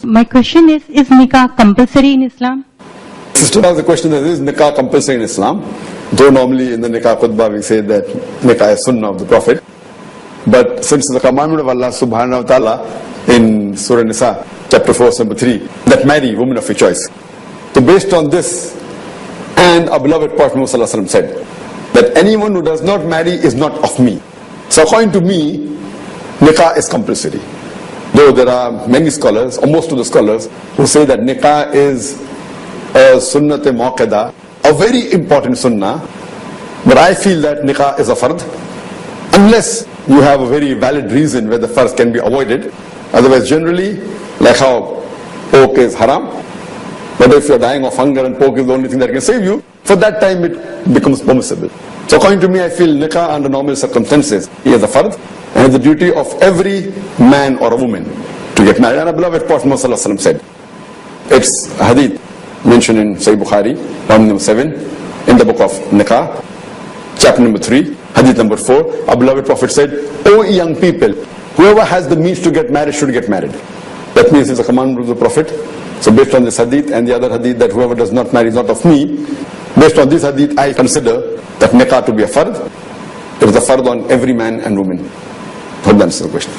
My question is Nikah compulsory in Islam? Sister has a question that is Nikah compulsory in Islam? Though normally in the Nikah khutbah we say that Nikah is sunnah of the Prophet. But since the commandment of Allah subhanahu wa ta'ala in Surah Nisa, chapter 4, number 3, that marry women of your choice. So based on this, and our beloved Prophet Muhammad said, that anyone who does not marry is not of me. So according to me, Nikah is compulsory. Though there are many scholars, or most of the scholars, who say that Nikah is a sunnat-e muakkada, a very important sunnah, but I feel that Nikah is a fard, unless you have a very valid reason where the fard can be avoided. Otherwise, generally, like how pork is haram, but if you're dying of hunger and pork is the only thing that can save you, for that time it becomes permissible. So according to me, I feel Nikah under normal circumstances is a fard, and it's the duty of every man or a woman to get married. And our beloved Prophet Muhammad said, it's hadith mentioned in Sahih Bukhari, volume number 7, in the book of Nikah, chapter number 3, hadith number 4, our beloved Prophet said, O young people, whoever has the means to get married should get married. That means it's a commandment of the Prophet. So based on this hadith and the other hadith that whoever does not marry is not of me, based on this hadith I consider that Nikah to be a fard. It is a fard on every man and woman. Hope that answers the question.